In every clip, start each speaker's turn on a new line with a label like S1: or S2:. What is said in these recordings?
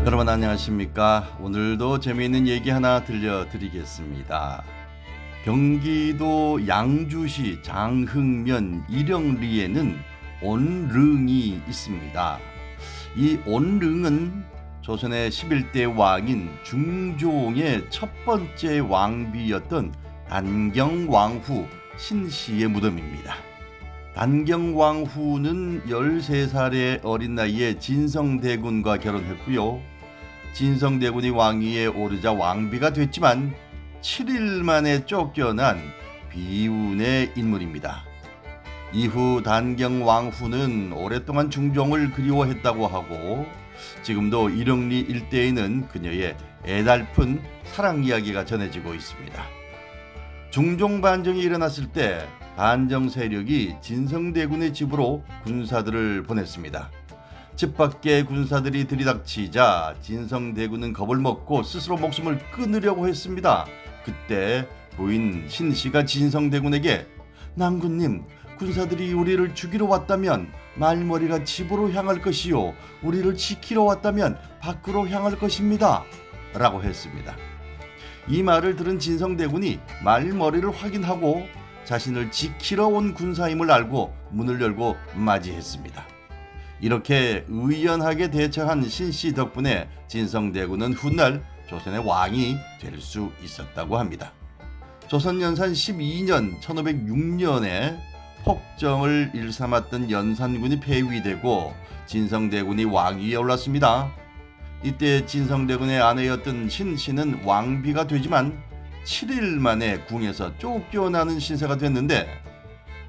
S1: 여러분 안녕하십니까? 오늘도 재미있는 얘기 하나 들려드리겠습니다. 경기도 양주시 장흥면 일영리에는 온릉이 있습니다. 이 온릉은 조선의 11대 왕인 중종의 첫 번째 왕비였던 단경왕후 신씨의 무덤입니다. 단경왕후는 13살의 어린 나이에 진성대군과 결혼했고요. 진성대군이 왕위에 오르자 왕비가 됐지만 7일 만에 쫓겨난 비운의 인물입니다. 이후 단경왕후는 오랫동안 중종을 그리워했다고 하고 지금도 일영리 일대에는 그녀의 애달픈 사랑 이야기가 전해지고 있습니다. 중종 반정이 일어났을 때 반정 세력이 진성대군의 집으로 군사들을 보냈습니다. 집 밖에 군사들이 들이닥치자 진성대군은 겁을 먹고 스스로 목숨을 끊으려고 했습니다. 그때 부인 신씨가 진성대군에게 "남군님, 군사들이 우리를 죽이러 왔다면 말머리가 집으로 향할 것이요, 우리를 지키러 왔다면 밖으로 향할 것입니다 라고 했습니다. 이 말을 들은 진성대군이 말머리를 확인하고 자신을 지키러 온 군사임을 알고 문을 열고 맞이했습니다. 이렇게 의연하게 대처한 신씨 덕분에 진성대군은 훗날 조선의 왕이 될 수 있었다고 합니다. 조선 연산 12년 1506년에 폭정을 일삼았던 연산군이 폐위되고 진성대군이 왕위에 올랐습니다. 이때 진성대군의 아내였던 신씨는 왕비가 되지만 7일 만에 궁에서 쫓겨나는 신세가 됐는데,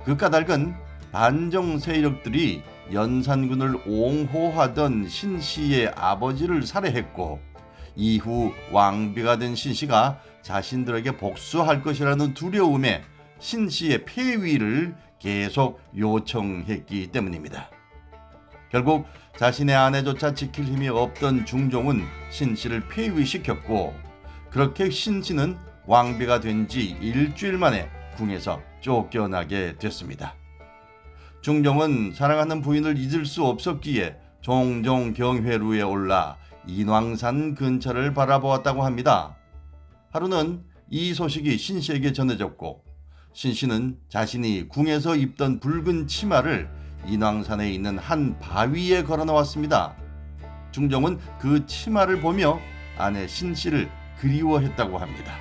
S1: 그 까닭은 반정 세력들이 연산군을 옹호하던 신씨의 아버지를 살해했고 이후 왕비가 된 신씨가 자신들에게 복수할 것이라는 두려움에 신씨의 폐위를 계속 요청했기 때문입니다. 결국 자신의 아내조차 지킬 힘이 없던 중종은 신씨를 폐위시켰고 그렇게 신씨는 왕비가 된 지 일주일 만에 궁에서 쫓겨나게 됐습니다. 중종은 사랑하는 부인을 잊을 수 없었기에 종종 경회루에 올라 인왕산 근처를 바라보았다고 합니다. 하루는 이 소식이 신씨에게 전해졌고 신씨는 자신이 궁에서 입던 붉은 치마를 인왕산에 있는 한 바위에 걸어놓았습니다. 중종은 그 치마를 보며 아내 신씨를 그리워했다고 합니다.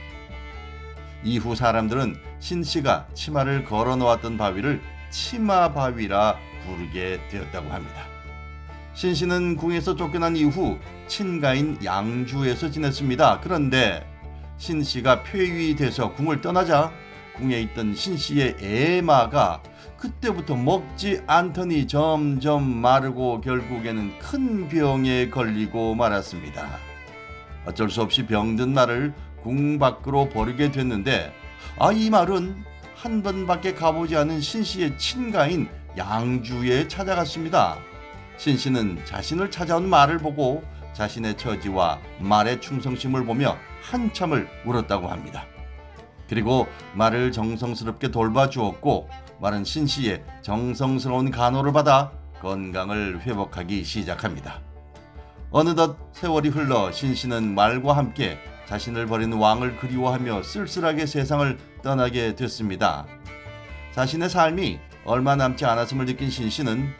S1: 이후 사람들은 신씨가 치마를 걸어놓았던 바위를 치마바위라 부르게 되었다고 합니다. 신씨는 궁에서 쫓겨난 이후 친가인 양주에서 지냈습니다. 그런데 신씨가 폐위돼서 궁을 떠나자 궁에 있던 신씨의 애마가 그때부터 먹지 않더니 점점 마르고 결국에는 큰 병에 걸리고 말았습니다. 어쩔 수 없이 병든 말을 궁 밖으로 버리게 됐는데 이 말은 한 번밖에 가보지 않은 신씨의 친가인 양주에 찾아갔습니다. 신씨는 자신을 찾아온 말을 보고 자신의 처지와 말의 충성심을 보며 한참을 울었다고 합니다. 그리고 말을 정성스럽게 돌봐주었고 말은 신씨의 정성스러운 간호를 받아 건강을 회복하기 시작합니다. 어느덧 세월이 흘러 신씨는 말과 함께 자신을 버린 왕을 그리워하며 쓸쓸하게 세상을 떠나게 됐습니다. 자신의 삶이 얼마 남지 않았음을 느낀 신씨는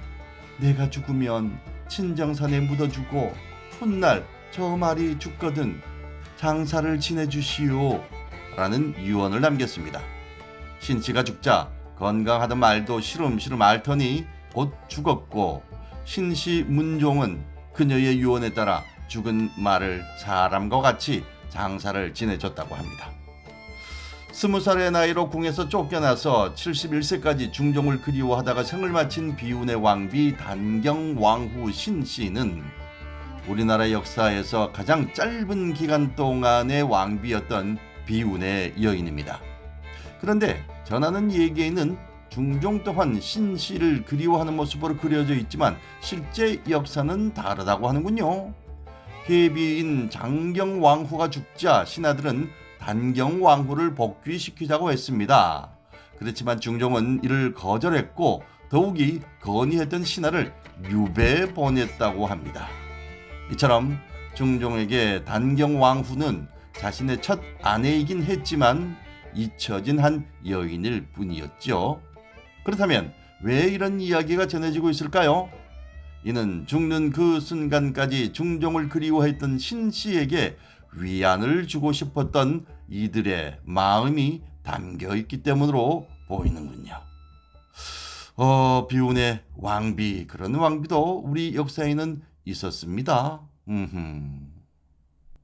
S1: 내가 죽으면 친정산에 묻어주고 훗날 저 말이 죽거든 장사를 지내주시오 라는 유언을 남겼습니다. 신씨가 죽자 건강하던 말도 시름시름 앓더니 곧 죽었고 신씨 문종은 그녀의 유언에 따라 죽은 말을 사람과 같이 장사를 지내줬다고 합니다. 20살의 나이로 궁에서 쫓겨나서 71세까지 중종을 그리워하다가 생을 마친 비운의 왕비 단경왕후 신씨는 우리나라 역사에서 가장 짧은 기간 동안의 왕비였던 비운의 여인입니다. 그런데 전하는 얘기에는 중종 또한 신씨를 그리워하는 모습으로 그려져 있지만 실제 역사는 다르다고 하는군요. 계비인 장경왕후가 죽자 신하들은 단경왕후를 복귀시키자고 했습니다. 그렇지만 중종은 이를 거절했고 더욱이 건의했던 신하를 유배에 보냈다고 합니다. 이처럼 중종에게 단경 왕후는 자신의 첫 아내이긴 했지만 잊혀진 한 여인일 뿐이었죠. 그렇다면 왜 이런 이야기가 전해지고 있을까요? 이는 죽는 그 순간까지 중종을 그리워했던 신씨에게 위안을 주고 싶었던 이들의 마음이 담겨 있기 때문으로 보이는군요. 비운의 왕비, 그런 왕비도 우리 역사에는 있었습니다.